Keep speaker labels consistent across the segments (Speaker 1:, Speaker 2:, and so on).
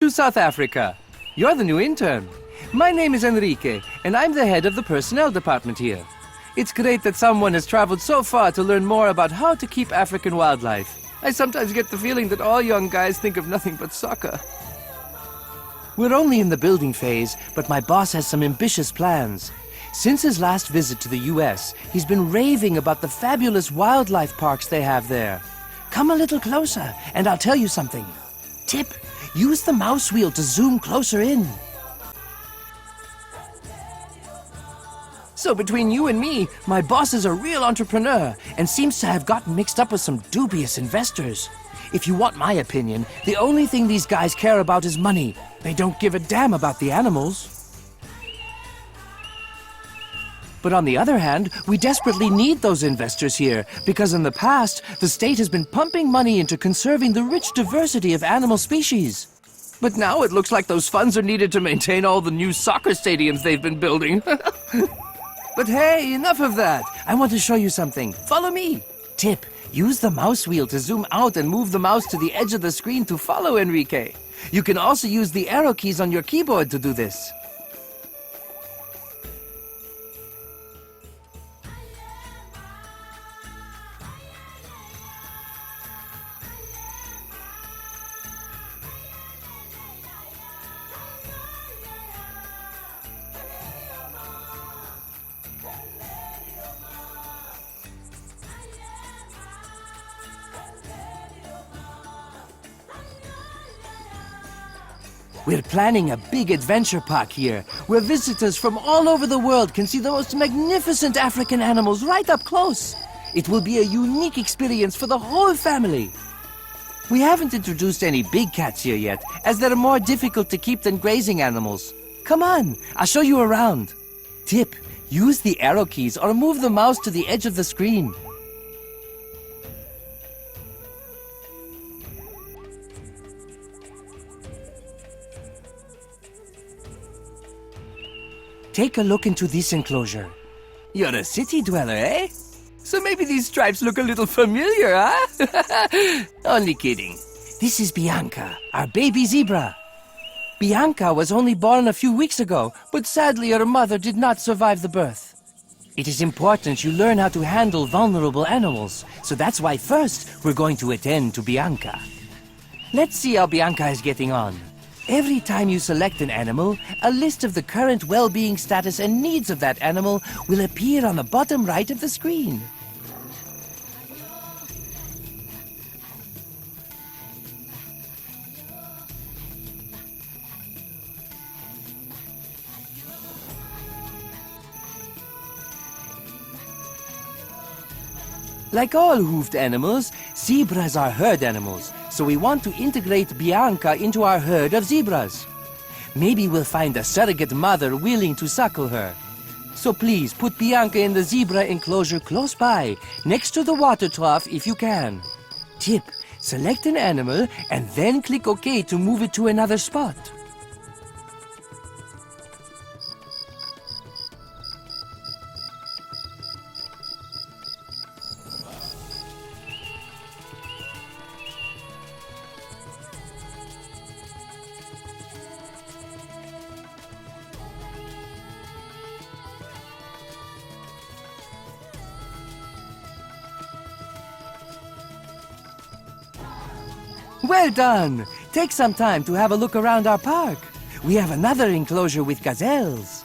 Speaker 1: to South Africa. You're the new intern. My name is Enrique, and I'm the head of the personnel department here. It's great that someone has traveled so far to learn more about how to keep African wildlife. I sometimes get the feeling that all young guys think of nothing but soccer. We're only in the building phase, but my boss has some ambitious plans. Since his last visit to the US, he's been raving about the fabulous wildlife parks they have there. Come a little closer, and I'll tell you something. Tip, use the mouse wheel to zoom closer in. So between you and me, my boss is a real entrepreneur and seems to have gotten mixed up with some dubious investors. If you want my opinion, the only thing these guys care about is money. They don't give a damn about the animals. But on the other hand, we desperately need those investors here, because in the past, the state has been pumping money into conserving the rich diversity of animal species. But now it looks like those funds are needed to maintain all the new soccer stadiums they've been building. But hey, enough of that. I want to show you something. Follow me. Tip, use the mouse wheel to zoom out and move the mouse to the edge of the screen to follow Enrique. You can also use the arrow keys on your keyboard to do this. We're planning a big adventure park here, where visitors from all over the world can see the most magnificent African animals right up close. It will be a unique experience for the whole family. We haven't introduced any big cats here yet, as they're more difficult to keep than grazing animals. Come on, I'll show you around. Tip, use the arrow keys or move the mouse to the edge of the screen. Take a look into this enclosure. You're a city dweller, eh? So maybe these stripes look a little familiar, huh? Only kidding. This is Bianca, our baby zebra. Bianca was only born a few weeks ago, but sadly her mother did not survive the birth. It is important you learn how to handle vulnerable animals, so that's why first we're going to attend to Bianca. Let's see how Bianca is getting on. Every time you select an animal, a list of the current well-being status and needs of that animal will appear on the bottom right of the screen. Like all hoofed animals, zebras are herd animals, so we want to integrate Bianca into our herd of zebras. Maybe we'll find a surrogate mother willing to suckle her. So please put Bianca in the zebra enclosure close by, next to the water trough if you can. Tip, select an animal and then click OK to move it to another spot. Well done! Take some time to have a look around our park. We have another enclosure with gazelles.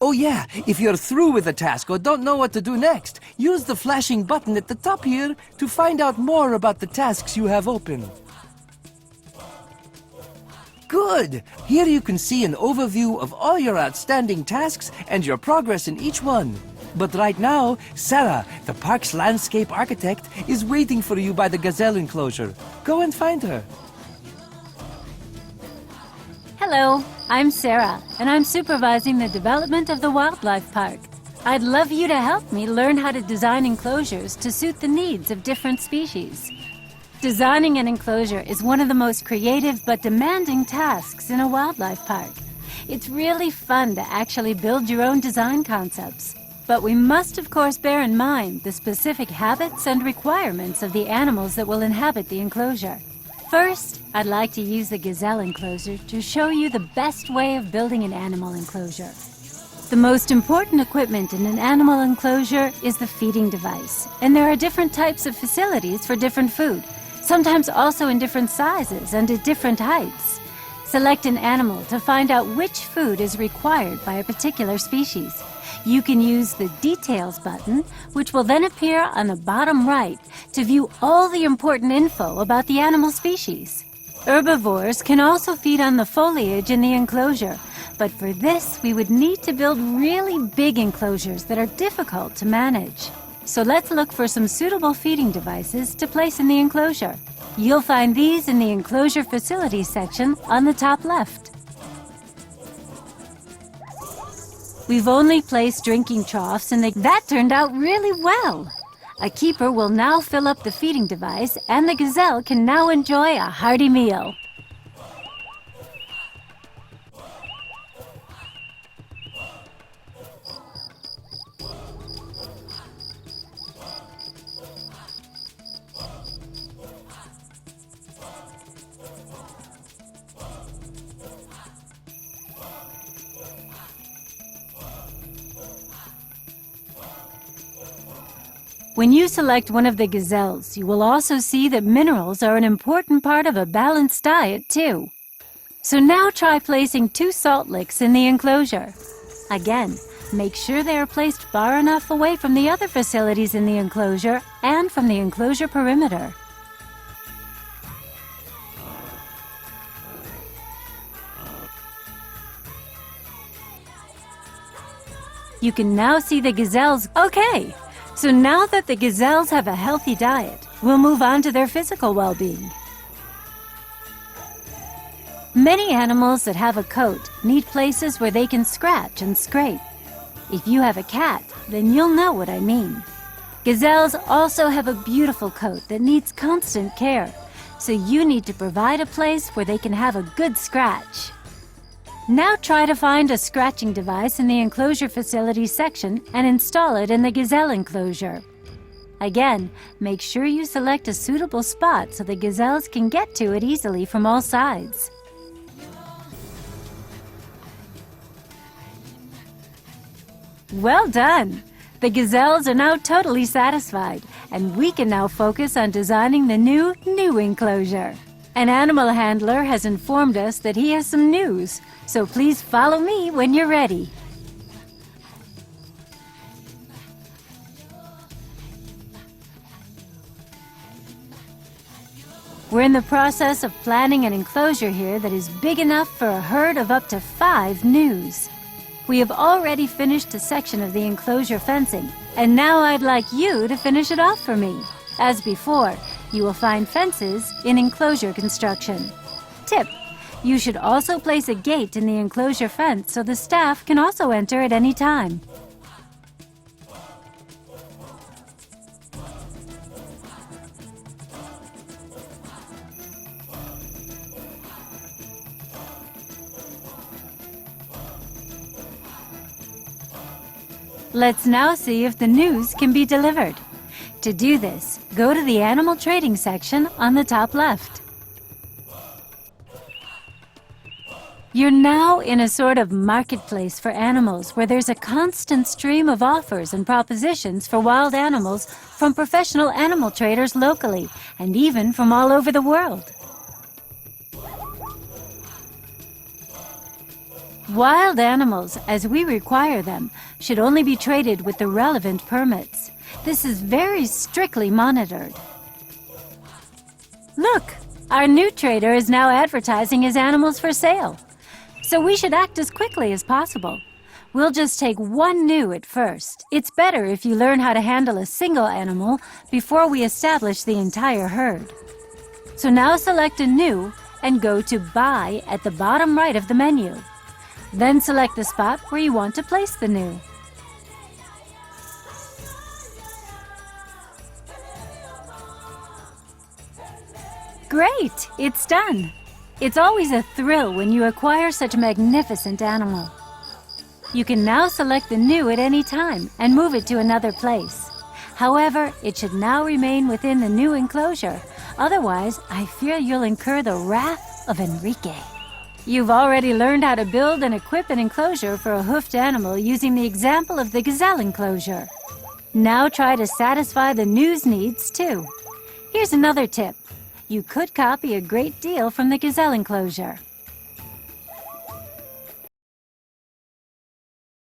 Speaker 1: Oh yeah, if you're through with the task or don't know what to do next, use the flashing button at the top here to find out more about the tasks you have open. Good! Here you can see an overview of all your outstanding tasks and your progress in each one. But right now, Sarah, the park's landscape architect, is waiting for you by the gazelle enclosure. Go and find her.
Speaker 2: Hello, I'm Sarah, and I'm supervising the development of the wildlife park. I'd love you to help me learn how to design enclosures to suit the needs of different species. Designing an enclosure is one of the most creative but demanding tasks in a wildlife park. It's really fun to actually build your own design concepts. But we must, of course, bear in mind the specific habits and requirements of the animals that will inhabit the enclosure. First, I'd like to use the gazelle enclosure to show you the best way of building an animal enclosure. The most important equipment in an animal enclosure is the feeding device, and there are different types of facilities for different food, sometimes also in different sizes and at different heights. Select an animal to find out which food is required by a particular species. You can use the Details button, which will then appear on the bottom right, to view all the important info about the animal species. Herbivores can also feed on the foliage in the enclosure, but for this we would need to build really big enclosures that are difficult to manage. So let's look for some suitable feeding devices to place in the enclosure. You'll find these in the enclosure facilities section on the top left. We've only placed drinking troughs and that turned out really well. A keeper will now fill up the feeding device and the gazelle can now enjoy a hearty meal. When you select one of the gazelles, you will also see that minerals are an important part of a balanced diet too. So now try placing 2 salt licks in the enclosure. Again, make sure they are placed far enough away from the other facilities in the enclosure and from the enclosure perimeter. You can now see the gazelles. Okay, so now that the gazelles have a healthy diet, we'll move on to their physical well-being. Many animals that have a coat need places where they can scratch and scrape. If you have a cat, then you'll know what I mean. Gazelles also have a beautiful coat that needs constant care, so you need to provide a place where they can have a good scratch. Now try to find a scratching device in the enclosure facilities section and install it in the gazelle enclosure. Again, make sure you select a suitable spot so the gazelles can get to it easily from all sides. Well done! The gazelles are now totally satisfied, and we can now focus on designing the new enclosure. An animal handler has informed us that he has some news, so please follow me when you're ready. We're in the process of planning an enclosure here that is big enough for a herd of up to 5 gnus. We have already finished a section of the enclosure fencing, and now I'd like you to finish it off for me. As before, you will find fences in enclosure construction. Tip: you should also place a gate in the enclosure fence so the staff can also enter at any time. Let's now see if the news can be delivered. To do this, go to the animal trading section on the top left. You're now in a sort of marketplace for animals where there's a constant stream of offers and propositions for wild animals from professional animal traders locally and even from all over the world. Wild animals, as we require them, should only be traded with the relevant permits. This is very strictly monitored. Look, our new trader is now advertising his animals for sale. So we should act as quickly as possible. We'll just take 1 gnu at first. It's better if you learn how to handle a single animal before we establish the entire herd. So now select a gnu and go to Buy at the bottom right of the menu. Then select the spot where you want to place the gnu. Great! It's done! It's always a thrill when you acquire such a magnificent animal. You can now select the new at any time and move it to another place. However, it should now remain within the new enclosure. Otherwise, I fear you'll incur the wrath of Enrique. You've already learned how to build and equip an enclosure for a hoofed animal using the example of the gazelle enclosure. Now try to satisfy the new's needs too. Here's another tip. You could copy a great deal from the gazelle enclosure.